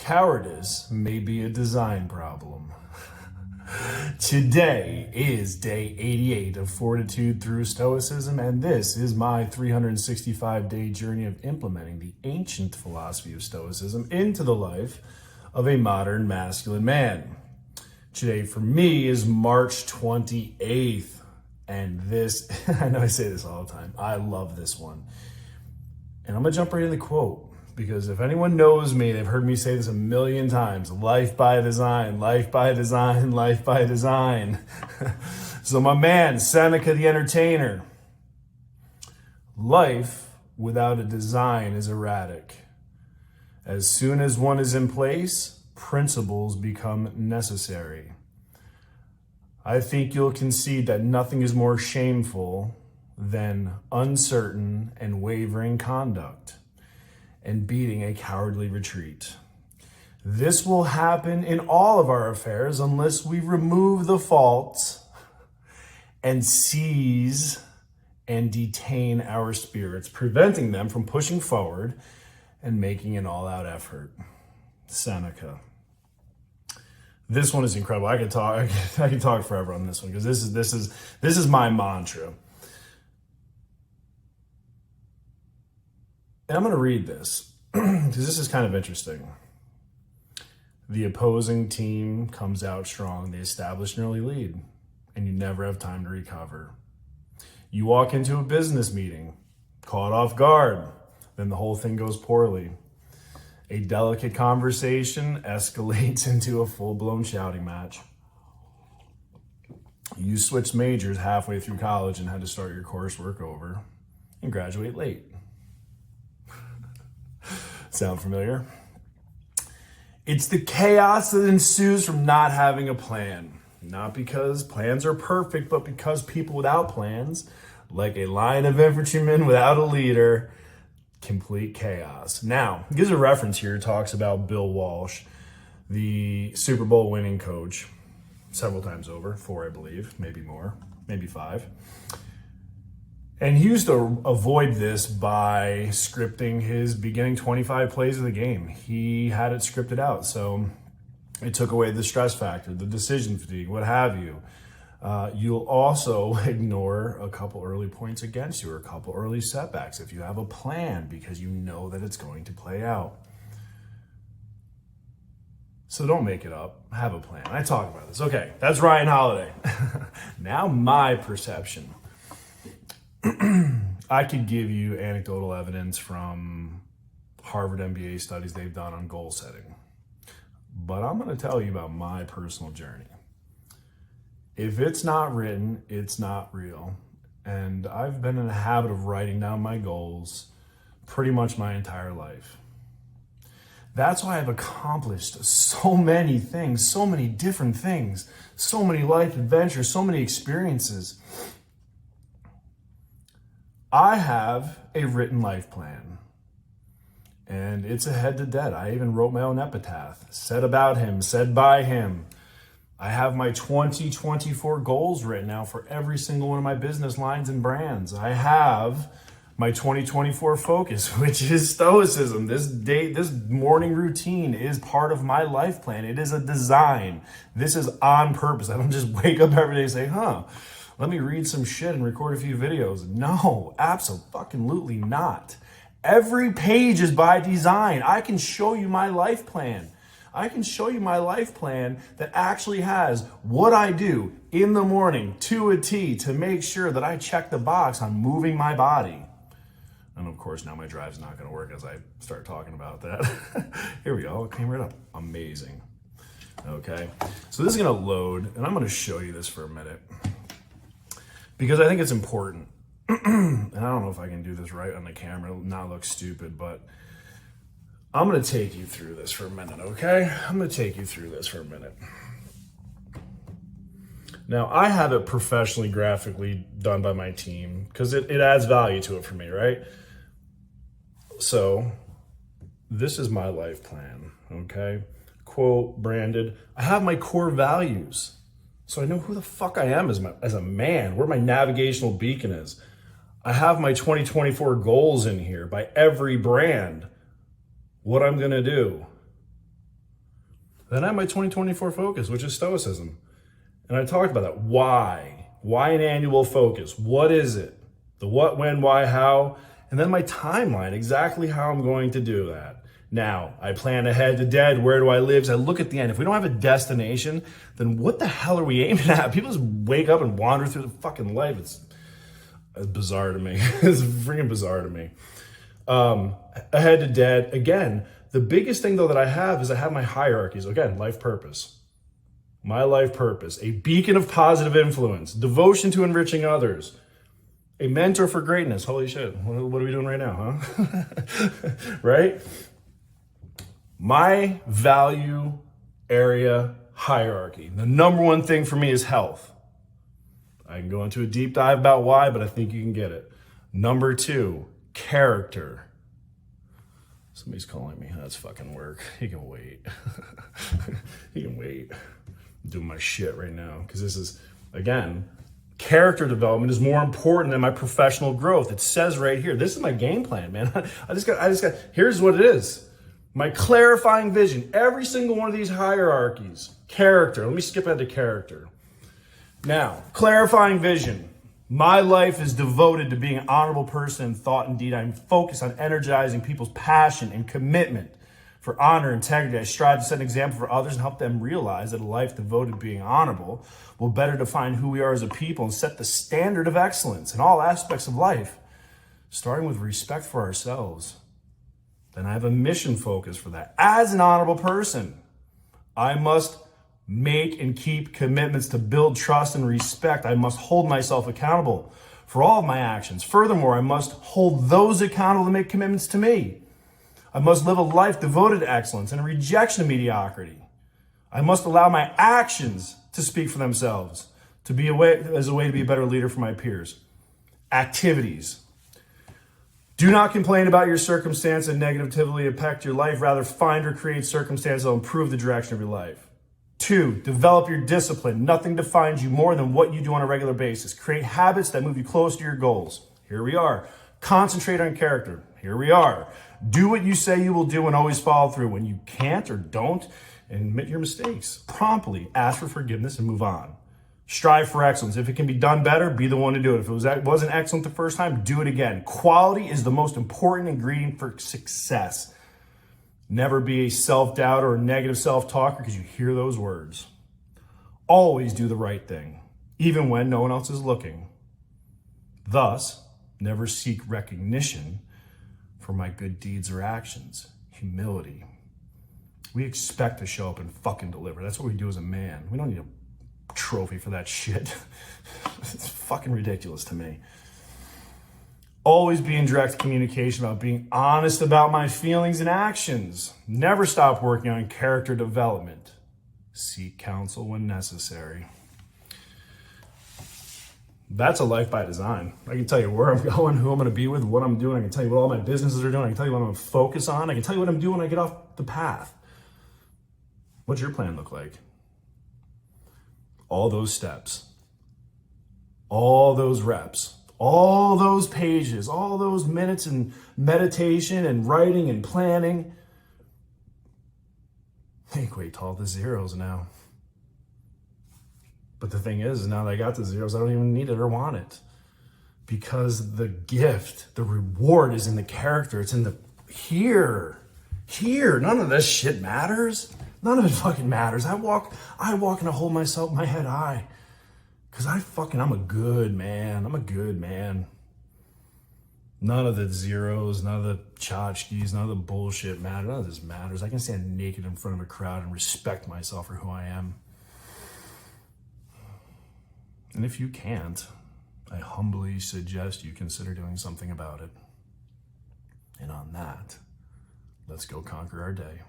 Cowardice may be a design problem. Today is day 88 of Fortitude Through Stoicism, and this is my 365-day journey of implementing the ancient philosophy of Stoicism into the life of a modern masculine man. Today for me is March 28th, and this, I know I say this all the time, I love this one. And I'm gonna jump right in the quote, because if anyone knows me, they've heard me say this a million times: life by design, life by design, life by design. So my man, Seneca the entertainer: life without a design is erratic. As soon as one is in place, principles become necessary. I think you'll concede that nothing is more shameful than uncertain and wavering conduct and beating a cowardly retreat. This will happen in all of our affairs unless we remove the faults and seize and detain our spirits, preventing them from pushing forward and making an all-out effort. Seneca. This one is incredible. I could talk forever on this one, because this is my mantra. And I'm going to read this because this is kind of interesting. The opposing team comes out strong. They establish an early lead, and you never have time to recover. You walk into a business meeting, caught off guard, then the whole thing goes poorly. A delicate conversation escalates into a full-blown shouting match. You switched majors halfway through college and had to start your coursework over and graduate late. Sound familiar? It's the chaos that ensues from not having a plan. Not because plans are perfect, but because people without plans, like a line of infantrymen without a leader, complete chaos. Now, he gives a reference here, talks about Bill Walsh, the Super Bowl winning coach, several times over, 4, I believe, maybe more, maybe 5. And he used to avoid this by scripting his beginning 25 plays of the game. He had it scripted out, so it took away the stress factor, the decision fatigue, what have you. You'll also ignore a couple early points against you or a couple early setbacks if you have a plan, because you know that it's going to play out. So don't make it up. Have a plan. I talk about this. Okay, that's Ryan Holiday. Now my perception. I could give you anecdotal evidence from Harvard MBA studies they've done on goal setting, but I'm going to tell you about my personal journey. If it's not written, it's not real. And I've been in the habit of writing down my goals pretty much my entire life. That's why I've accomplished so many things, so many different things, so many life adventures, so many experiences. I have a written life plan, and it's ahead to dead. I even wrote my own epitaph, said about him, said by him. I have my 2024 goals written out for every single one of my business lines and brands. I have my 2024 focus, which is Stoicism. This morning routine is part of my life plan. It is a design. This is on purpose. I don't just wake up every day and say, let me read some shit and record a few videos. No, absolutely not. Every page is by design. I can show you my life plan. I can show you my life plan that actually has what I do in the morning to a T to make sure that I check the box on moving my body. And of course, now my drive's not going to work as I start talking about that. Here we go. It came right up. Amazing. Okay. So this is going to load, and I'm going to show you this for a minute, because I think it's important. And I don't know if I can do this right on the camera, it'll not look stupid, but I'm going to take you through this for a minute, okay? I'm going to take you through this for a minute. Now, I have it professionally, graphically done by my team, because it adds value to it for me, right? So this is my life plan, okay? Quote, branded. I have my core values, so I know who the fuck I am as a man, where my navigational beacon is. I have my 2024 goals in here by every brand, what I'm going to do. Then I have my 2024 focus, which is Stoicism. And I talked about that. Why? Why an annual focus? What is it? The what, when, why, how, and then my timeline, exactly how I'm going to do that. Now, I plan ahead to dead. Where do I live? So I look at the end. If we don't have a destination, then what the hell are we aiming at? People just wake up and wander through the fucking life. It's bizarre to me. It's freaking bizarre to me. Ahead to dead. Again, the biggest thing though that I have is I have my hierarchies. Again, life purpose. My life purpose. A beacon of positive influence. Devotion to enriching others. A mentor for greatness. Holy shit. What are we doing right now, huh? Right? My value area hierarchy. The number one thing for me is health. I can go into a deep dive about why, but I think you can get it. Number 2, character. Somebody's calling me. That's fucking work. He can wait. He can wait. I'm doing my shit right now because this is, again, character development is more important than my professional growth. It says right here. This is my game plan, man. I just got, here's what it is. My clarifying vision. Every single one of these hierarchies. Character. Let me skip ahead to character. Now, clarifying vision. My life is devoted to being an honorable person in thought and deed. I'm focused on energizing people's passion and commitment for honor and integrity. I strive to set an example for others and help them realize that a life devoted to being honorable will better define who we are as a people and set the standard of excellence in all aspects of life, starting with respect for ourselves. Then I have a mission focus for that. As an honorable person, I must make and keep commitments to build trust and respect. I must hold myself accountable for all of my actions. Furthermore, I must hold those accountable to make commitments to me. I must live a life devoted to excellence and a rejection of mediocrity. I must allow my actions to speak for themselves, to be as a way to be a better leader for my peers. Activities. Do not complain about your circumstance and negatively impact your life. Rather, find or create circumstances that will improve the direction of your life. 2, develop your discipline. Nothing defines you more than what you do on a regular basis. Create habits that move you close to your goals. Here we are. Concentrate on character. Here we are. Do what you say you will do and always follow through. When you can't or don't, admit your mistakes. Promptly ask for forgiveness and move on. Strive for excellence. If it can be done better, be the one to do it. If it wasn't excellent the first time, do it again. Quality is the most important ingredient for success. Never be a self-doubter or a negative self-talker because you hear those words. Always do the right thing, even when no one else is looking. Thus, never seek recognition for my good deeds or actions. Humility. We expect to show up and fucking deliver. That's what we do as a man. We don't need a trophy for that shit. It's fucking ridiculous to me. Always be in direct communication about being honest about my feelings and actions. Never stop working on character development. Seek counsel when necessary. That's a life by design. I can tell you where I'm going, who I'm going to be with, what I'm doing. I can tell you what all my businesses are doing. I can tell you what I'm going to focus on. I can tell you what I'm doing when I get off the path. What's your plan look like? All those steps, all those reps, all those pages, all those minutes and meditation and writing and planning. They equate to all the zeros now. But the thing is, now that I got the zeros, I don't even need it or want it. Because the gift, the reward is in the character. It's in the here. None of this shit matters. None of it fucking matters. I walk and I hold myself, my head high. Because I'm a good man. I'm a good man. None of the zeros, none of the tchotchkes, none of the bullshit matters. None of this matters. I can stand naked in front of a crowd and respect myself for who I am. And if you can't, I humbly suggest you consider doing something about it. And on that, let's go conquer our day.